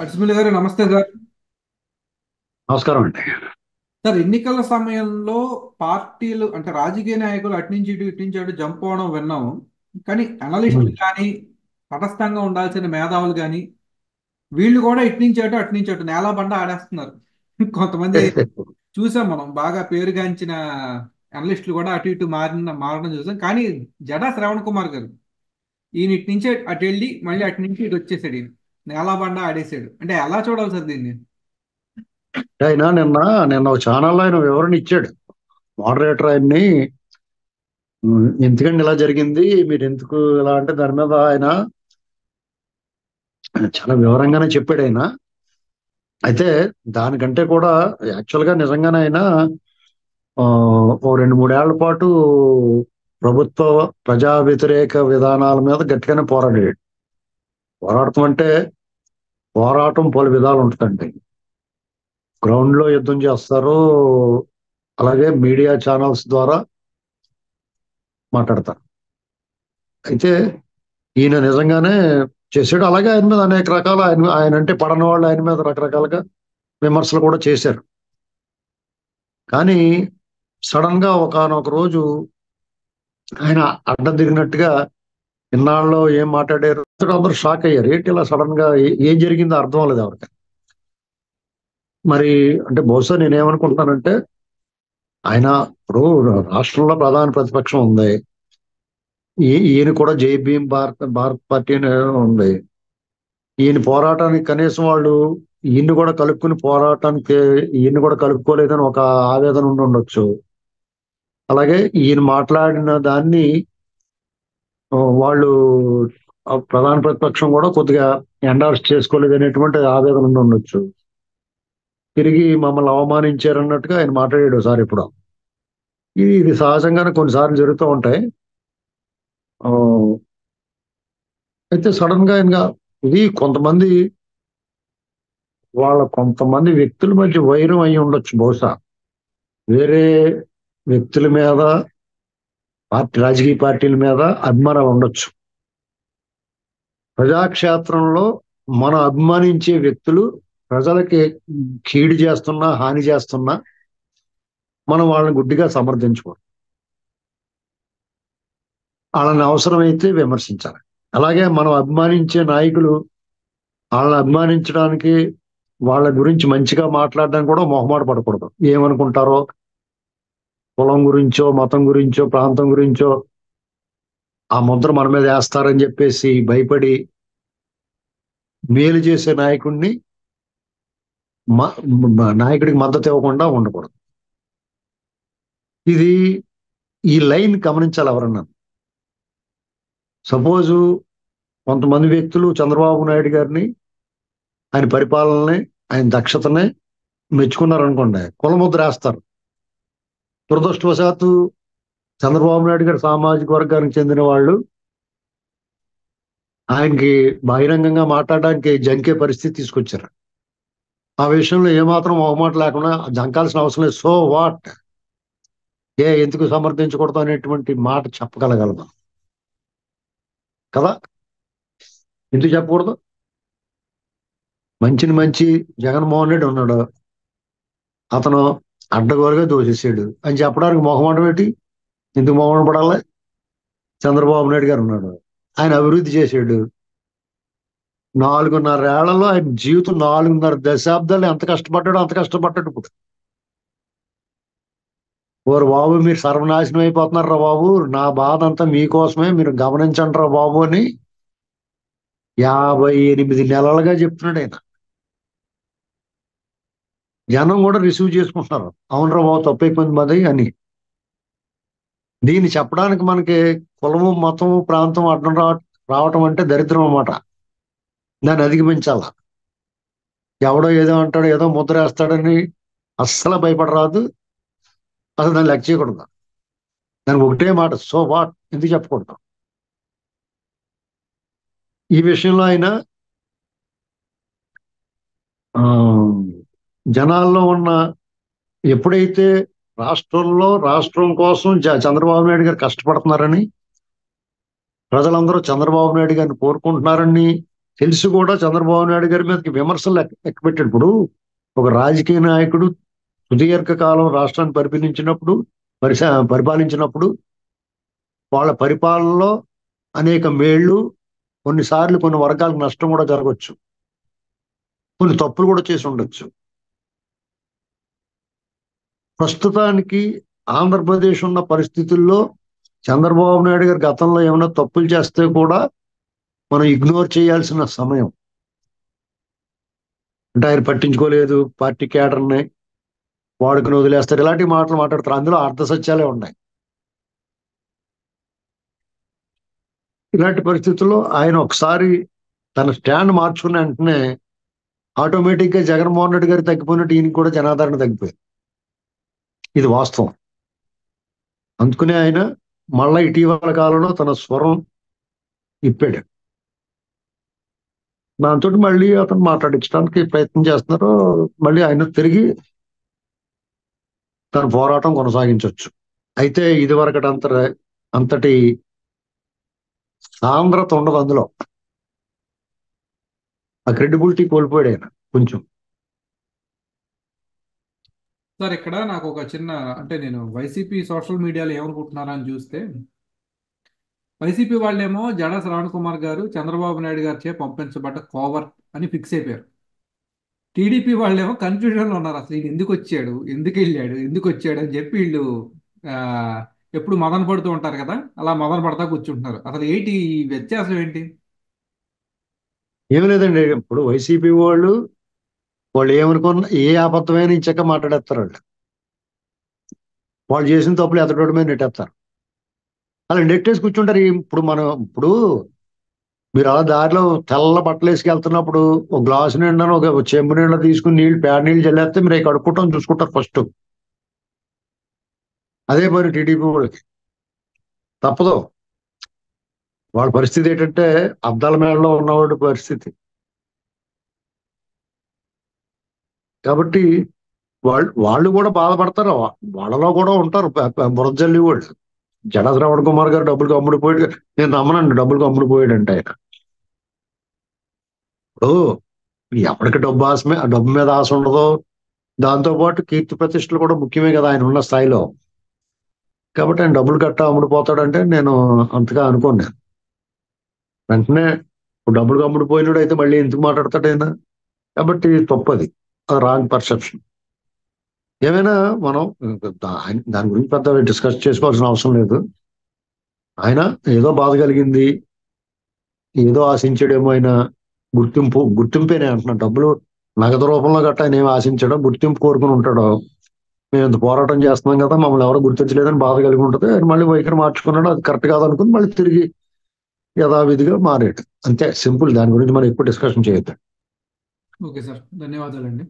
అడిసిమిల్లి గారు నమస్తే సార్. నమస్కారం అండి. సార్, ఎన్నికల సమయంలో పార్టీలు అంటే రాజకీయ నాయకులు అటు నుంచి ఇటు ఇటు నుంచి అటు జంప్ అవడం విన్నాము. కానీ ఉమ్. అనలిస్టులు కానీ, తటస్థంగా ఉండాల్సిన మేధావులు కానీ, వీళ్ళు కూడా ఇటు నుంచి అటు అటు నుంచి అటు నేలబండ ఆడేస్తున్నారు. కొంతమంది చూసాం, మనం బాగా పేరుగాంచిన అనలిస్టులు కూడా అటు ఇటు మారడం చూసాం. కానీ జడా శ్రవణ్ కుమార్ గారు, ఈయన ఇటు నుంచి అటు వెళ్ళి మళ్ళీ అటు నుంచి ఇటు వచ్చేసాడు. ఈయన నేలబండ ఆడేసాడు. అంటే ఎలా చూడాలి సార్ దీన్ని? ఆయన నిన్న ఒక ఛానల్లో ఆయన వివరణ ఇచ్చాడు. మోడరేటర్ ఆయన్ని ఎందుకండి ఇలా జరిగింది, మీరు ఎందుకు ఇలా అంటే దాని మీద ఆయన చాలా వివరంగానే చెప్పాడు ఆయన. అయితే దానికంటే కూడా యాక్చువల్ గా నిజంగానే ఆయన ఆ, ఓ 2-3 ఏళ్ల పాటు ప్రభుత్వ ప్రజా వ్యతిరేక విధానాల మీద గట్టిగానే పోరాడాడు. పోరాటం అంటే పోరాటం పలు విధాలు ఉంటుందండి. గ్రౌండ్ లో యుద్ధం చేస్తారు, అలాగే మీడియా ఛానల్స్ ద్వారా మాట్లాడతారు. అయితే ఈయన నిజంగానే చేశాడు. అలాగే ఆయన మీద అనేక రకాల ఆయన అంటే పడని వాళ్ళు ఆయన మీద రకరకాలుగా విమర్శలు కూడా చేశారు. కానీ సడన్ గా ఒకానొక రోజు ఆయన అడ్డం తిరిగినట్టుగా ఇన్నాళ్ళు ఏం మాట్లాడారు, అందరూ షాక్ అయ్యారు. ఏంటి ఇలా సడన్ గా ఏం జరిగిందో అర్థం అవ్వలేదు ఎవరికి. మరి అంటే బహుశా నేనేమనుకుంటున్నానంటే, ఆయన ఇప్పుడు రాష్ట్రంలో ప్రధాన ప్రతిపక్షం ఉంది. ఈయన కూడా జై భీమ్ భారత్ భారత్ పార్టీ అని ఉంది. ఈయన పోరాటానికి కనీసం వాళ్ళు ఈయన్ని కూడా కలుపుకుని పోరాటానికి ఈయన్ని కూడా కలుపుకోలేదని ఒక ఆవేదన ఉండి ఉండొచ్చు. అలాగే ఈయన మాట్లాడిన దాన్ని వాళ్ళు ప్రధాన ప్రతిపక్షం కూడా కొద్దిగా ఎండార్స్ చేసుకోలేదు అనేటువంటి ఆవేదన ఉండి ఉండొచ్చు. తిరిగి మమ్మల్ని అవమానించారన్నట్టుగా ఆయన మాట్లాడాడు ఒకసారి ఇప్పుడు. ఇది సహజంగానే కొన్నిసార్లు జరుగుతూ ఉంటాయి. ఆ, అయితే సడన్ గా ఆయన ఇది కొంతమంది వ్యక్తుల మధ్య వైరం అయి ఉండొచ్చు బహుశా. వేరే వ్యక్తుల మీద, రాజకీయ పార్టీల మీద అభిమానాలు ఉండొచ్చు. ప్రజాక్షేత్రంలో మనం అభిమానించే వ్యక్తులు ప్రజలకి కీడు చేస్తున్నా, హాని చేస్తున్నా మనం వాళ్ళని గుడ్డిగా సమర్థించుకోవాలి. వాళ్ళని అవసరమైతే విమర్శించాలి. అలాగే మనం అభిమానించే నాయకులు వాళ్ళని అభిమానించడానికి, వాళ్ళ గురించి మంచిగా మాట్లాడడానికి కూడా మొహమాట పడకూడదు. ఏమనుకుంటారో, కులం గురించో, మతం గురించో, ప్రాంతం గురించో ఆ ముద్ర మన మీద వేస్తారని చెప్పేసి భయపడి మేలు చేసే నాయకుడిని నాయకుడికి మద్దతు ఇవ్వకుండా ఉండకూడదు. ఇది ఈ లైన్ గమనించాలి ఎవరన్నా. సపోజు కొంతమంది వ్యక్తులు చంద్రబాబు నాయుడు గారిని, ఆయన పరిపాలనని, ఆయన దక్షతని మెచ్చుకున్నారనుకోండి, కులముద్ర వేస్తారు. దురదృష్టవశాత్తు చంద్రబాబు నాయుడు గారి సామాజిక వర్గానికి చెందిన వాళ్ళు ఆయనకి బహిరంగంగా మాట్లాడడానికి జంకే పరిస్థితి తీసుకొచ్చారు. ఆ విషయంలో ఏమాత్రం మొహమాట లేకుండా జంకాల్సిన అవసరం లేదు. సో వాట్, ఎందుకు సమర్థించకూడదు అనేటువంటి మాట చెప్పగలగలదు కదా. ఎందుకు చెప్పకూడదు? మంచిని మంచి జగన్మోహన్ రెడ్డి ఉన్నాడు, అతను అడ్డగోలుగా దోచేసాడు అని చెప్పడానికి మొహమాటం ఏంటి? ఎందుకు మొహమాట పడాలి? చంద్రబాబు నాయుడు గారు ఉన్నాడు, ఆయన అభివృద్ధి చేశాడు. 4.5 ఏళ్లలో ఆయన జీవితం 4.5 దశాబ్దాలు ఎంత కష్టపడ్డాడో అంత కష్టపడ్డాడు. ఇప్పుడు ఓరు బాబు, మీరు సర్వనాశనం అయిపోతున్నారా బాబు, నా బాధ అంతా మీకోసమే, మీరు గమనించండి రా బాబు అని 58 నెలలుగా చెప్తున్నాడు ఆయన. జనం కూడా రిసీవ్ చేసుకుంటున్నారు, అవునరా బాబు తప్పైపోయింది మాది అని. దీన్ని చెప్పడానికి మనకి కులము, మతము, ప్రాంతం అడ్డం రావటం అంటే దరిద్రం అన్నమాట. దాన్ని అధిగమించాల. ఎవడో ఏదో అంటాడో, ఏదో ముద్ర వేస్తాడని అస్సలు భయపడరాదు. అసలు దాన్ని లెక్క చేయకూడదు. దానికి ఒకటే మాట, సో వాట్, ఎందుకు చెప్పకూడదు? ఈ విషయంలో ఆయన ఆ, జనాల్లో ఉన్న, ఎప్పుడైతే రాష్ట్రం కోసం చంద్రబాబు నాయుడు గారు కష్టపడుతున్నారని, ప్రజలందరూ చంద్రబాబు నాయుడు గారిని కోరుకుంటున్నారని తెలిసి కూడా చంద్రబాబు నాయుడు గారి మీదకి విమర్శలు ఎక్కుపెట్టాడు. ఇప్పుడు ఒక రాజకీయ నాయకుడు సుదీర్ఘ కాలం రాష్ట్రాన్ని పరిపాలించినప్పుడు వాళ్ళ పరిపాలనలో అనేక మేళ్లు, కొన్నిసార్లు కొన్ని వర్గాలకు నష్టం కూడా జరగవచ్చు, కొన్ని తప్పులు కూడా చేసి ఉండొచ్చు. ప్రస్తుతానికి ఆంధ్రప్రదేశ్ ఉన్న పరిస్థితుల్లో చంద్రబాబు నాయుడు గారు గతంలో ఏమైనా తప్పులు చేస్తే కూడా మనం ఇగ్నోర్ చేయాల్సిన సమయం. అంటే ఆయన పట్టించుకోలేదు, పార్టీ కేడర్ని వాడుకుని వదిలేస్తారు, ఇలాంటి మాటలు మాట్లాడతారు. అందులో అర్ధ సత్యాలే ఉన్నాయి. ఇలాంటి పరిస్థితుల్లో ఆయన ఒకసారి తన స్టాండ్ మార్చుకున్న వెంటనే ఆటోమేటిక్ గా జగన్మోహన్ రెడ్డి గారు తగ్గిపోయినట్టు ఈయనకి కూడా జనాదరణ తగ్గిపోయింది. ఇది వాస్తవం. అందుకనే ఆయన మళ్ళా ఇటీవల కాలంలో తన స్వరం ఇప్పాడు. దాంతో మళ్ళీ అతను మాట్లాడించడానికి ప్రయత్నం చేస్తున్నారు. మళ్ళీ ఆయన తిరిగి తన పోరాటం కొనసాగించవచ్చు. అయితే ఇది వరకటి అంతటి సాంద్రత ఉండదు అందులో. ఆ క్రెడిబిలిటీ కోల్పోయాడు ఆయన కొంచెం. సార్ ఇక్కడ నాకు ఒక చిన్న, అంటే నేను వైసీపీ సోషల్ మీడియాలో ఏమనుకుంటున్నారా అని చూస్తే, వైసీపీ వాళ్ళేమో జడ శ్రవణ్ కుమార్ గారు చంద్రబాబు నాయుడు గారి చే పంపించబడ్డ కోవర్ అని ఫిక్స్ అయిపోయారు. టీడీపీ వాళ్ళేమో కన్ఫ్యూజన్లో ఉన్నారు, అసలు ఈయన ఎందుకు వచ్చాడు, ఎందుకు వెళ్ళాడు, ఎందుకు వచ్చాడు అని చెప్పి వీళ్ళు ఆ, ఎప్పుడు మదన పడుతూ ఉంటారు కదా, అలా మదన పడతా కూర్చుంటున్నారు. అసలు ఏంటి ఈ వ్యత్యాసం ఏంటి? ఏమి లేదండి, ఇప్పుడు వైసీపీ వాళ్ళు ఏమనుకున్న ఏ అబద్ధమైన ఇచ్చాక మాట్లాడేస్తారు. వాళ్ళు చేసిన తప్పులు ఎతటోడి మీద నెట్టేస్తారు. అలా నెట్టేసి కూర్చుంటారు. ఇప్పుడు మీరు అలా దారిలో తెల్ల బట్టలు వేసుకెళ్తున్నప్పుడు ఒక గ్లాసు నిండా ఒక చెంబు నిండా తీసుకుని పేడ నీళ్ళు చల్లేస్తే మీరు అవి కడుక్కుంటాం చూసుకుంటారు ఫస్ట్. అదే పని టీడీపీ వాళ్ళకి. తప్పదు. వాళ్ళ పరిస్థితి ఏంటంటే అద్దాల మేడలో ఉన్నవాడి పరిస్థితి. కాబట్టి వాళ్ళు కూడా బాధపడతారు. వాళ్ళలో కూడా ఉంటారు బురజల్లి వాళ్ళు. జడ శ్రవణ్ కుమార్ గారు డబ్బులకు అమ్ముడిపోయాడు. నేను నమ్మనండి డబ్బులకు అమ్ముడిపోయాడు అంటే. ఆయన ఇప్పుడు ఎవరికి డబ్బు మీద ఆశ ఉండదో, దాంతోపాటు కీర్తి ప్రతిష్టలు కూడా ముఖ్యమే కదా ఆయన ఉన్న స్థాయిలో. కాబట్టి ఆయన డబ్బులు అమ్ముడిపోతాడంటే నేను అంతగా అనుకోను. వెంటనే డబ్బులు అమ్ముడిపోయినాడు అయితే మళ్ళీ ఎందుకు మాట్లాడతాడు ఆయన? కాబట్టి తప్పది, రాంగ్ పర్సెప్షన్. ఏమైనా మనం దాని గురించి పెద్ద డిస్కస్ చేసుకోవాల్సిన అవసరం లేదు. ఆయన ఏదో బాధ కలిగింది, ఏదో ఆశించడేమో. ఆయన గుర్తింపేనే అంటున్నా. డబ్బులు నగదు రూపంలో గట్టా ఆయన ఏమి ఆశించడం, గుర్తింపు కోరుకుని ఉంటాడో. మేము ఇంత పోరాటం చేస్తున్నాం కదా, మమ్మల్ని ఎవరు గుర్తించలేదని బాధ కలిగి ఉంటుంది. ఆయన మళ్ళీ వైఖరి మార్చుకున్నాడు, అది కరెక్ట్ కాదనుకుని మళ్ళీ తిరిగి యథావిధిగా మారాడు. అంతే, సింపుల్. దాని గురించి మనం ఎక్కువ డిస్కషన్ చేయొద్దు. ఓకే సార్, ధన్యవాదాలండి.